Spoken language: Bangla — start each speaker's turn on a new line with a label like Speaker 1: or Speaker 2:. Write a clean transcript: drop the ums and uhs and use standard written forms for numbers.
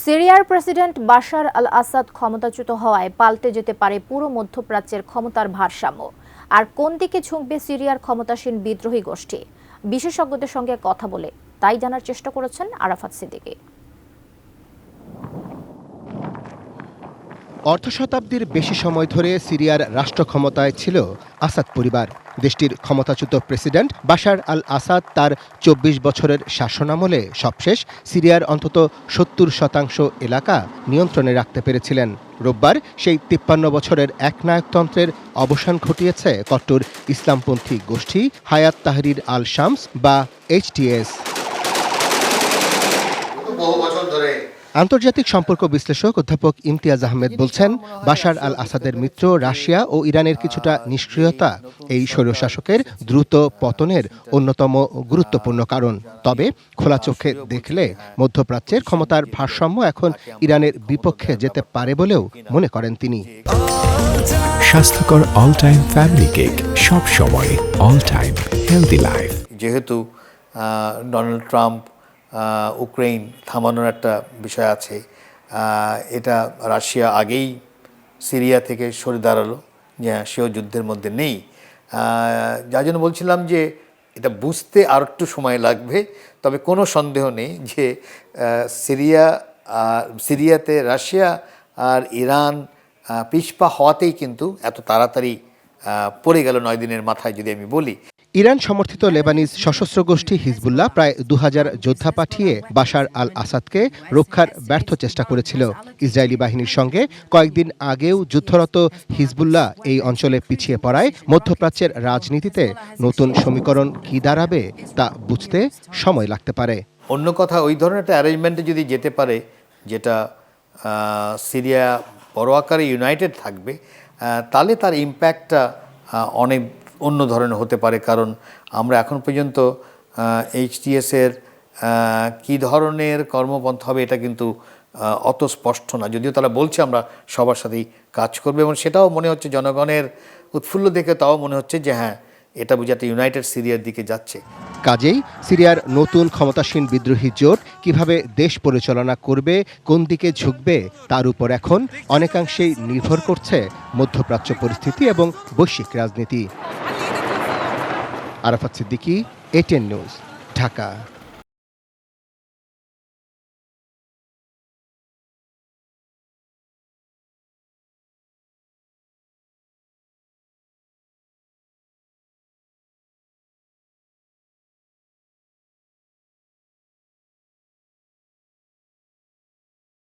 Speaker 1: সিরিয়ার প্রেসিডেন্ট বাশার আল আসাদ ক্ষমতাচ্যুত হওয়ায় পাল্টে যেতে পারে পুরো মধ্যপ্রাচ্যের ক্ষমতার ভারসাম্য। আর কোন দিকে ঝুঁকবে সিরিয়ার ক্ষমতাসীন বিদ্রোহী গোষ্ঠী, বিশেষজ্ঞদের সঙ্গে কথা বলে তাই জানার চেষ্টা করেছেন আরাফাত সিদ্দিকী।
Speaker 2: অর্ধ শতাব্দীর বেশি সময় ধরে সিরিয়ার রাষ্ট্র ক্ষমতায় ছিল আসাদ পরিবার। দেশটির ক্ষমতাচ্যুত প্রেসিডেন্ট বাশার আল আসাদ তার ২৪ বছরের শাসনামলে সবশেষ সিরিয়ার অন্তত ৭০% এলাকা নিয়ন্ত্রণে রাখতে পেরেছিলেন। রোববার সেই ৫৩ বছরের একনায়কতন্ত্রের অবসান ঘটিয়েছে কট্টর ইসলামপন্থী গোষ্ঠী হায়াত তাহরির আল শামস বা HTS। আন্তর্জাতিক সম্পর্ক বিশ্লেষক অধ্যাপক ইমতিয়াজ আহমেদ বলছেন, বাশার আল আসাদের মিত্র রাশিয়া ও ইরানের কিছুটা নিষ্ক্রিয়তা এই স্বৈরশাসকের দ্রুত পতনের অন্যতম গুরুত্বপূর্ণ কারণ। তবে খোলা চোখে দেখলে মধ্যপ্রাচ্যের ক্ষমতার ভারসাম্য এখন ইরানের বিপক্ষে যেতে পারে বলেও মনে করেন তিনি।
Speaker 3: স্বাস্থ্যকর অল টাইম ফ্যামিলি কেক, সব সময় অল টাইম হেলদি লাইফ।
Speaker 4: যেহেতু ডোনাল্ড ট্রাম্প ইউক্রেন থামানোর একটা বিষয় আছে, এটা রাশিয়া আগেই সিরিয়া থেকে সরে দাঁড়ালো যে সেও যুদ্ধের মধ্যে নেই। যার জন্য বলছিলাম যে এটা বুঝতে আর একটু সময় লাগবে, তবে কোনো সন্দেহ নেই যে সিরিয়াতে রাশিয়া আর ইরান পিছপা হওয়াতেই কিন্তু এত তাড়াতাড়ি পড়ে গেল ৯ দিনের মাথায়। যদি আমি বলি,
Speaker 2: ইরান সমর্থিত লেবানিজ সশস্ত্র গোষ্ঠী হিজবুল্লাহ প্রায় ২০০০ যোদ্ধা পাঠিয়ে বাশার আল আসাদকে রক্ষার ব্যর্থ চেষ্টা করেছিল। ইসরায়েলি বাহিনীর সঙ্গে কয়েকদিন আগেও যুদ্ধরত হিজবুল্লাহ এই অঞ্চলে পিছিয়ে পড়ায় মধ্যপ্রাচ্যের রাজনীতিতে নতুন সমীকরণ কী দাঁড়াবে তা বুঝতে সময় লাগতে পারে।
Speaker 4: অন্য কথা, ওই ধরনের একটা অ্যারেঞ্জমেন্টে যদি যেতে পারে যেটা সিরিয়া বড় আকারে ইউনাইটেড থাকবে, তাহলে তার ইম্প্যাক্টটা অনেক অন্য ধরনের হতে পারে। কারণ আমরা এখন পর্যন্ত HTS-এর কী ধরনের কর্মপন্থা হবে এটা কিন্তু অত স্পষ্ট না, যদিও তারা বলছে আমরা সবার সাথেই কাজ করবে, এবং সেটাও মনে হচ্ছে জনগণের উৎফুল্ল দেখে তাও মনে হচ্ছে যে হ্যাঁ, এটা বুঝে একটা ইউনাইটেড সিরিয়ার দিকে যাচ্ছে।
Speaker 2: কাজেই সিরিয়ার নতুন ক্ষমতাসীন বিদ্রোহী জোট কিভাবে দেশ পরিচালনা করবে, কোন দিকে ঝুঁকবে, তার উপর এখন অনেকাংশেই নির্ভর করছে মধ্যপ্রাচ্য পরিস্থিতি এবং বৈশ্বিক রাজনীতি। Arafat Siddiqui, ATN news, Dhaka.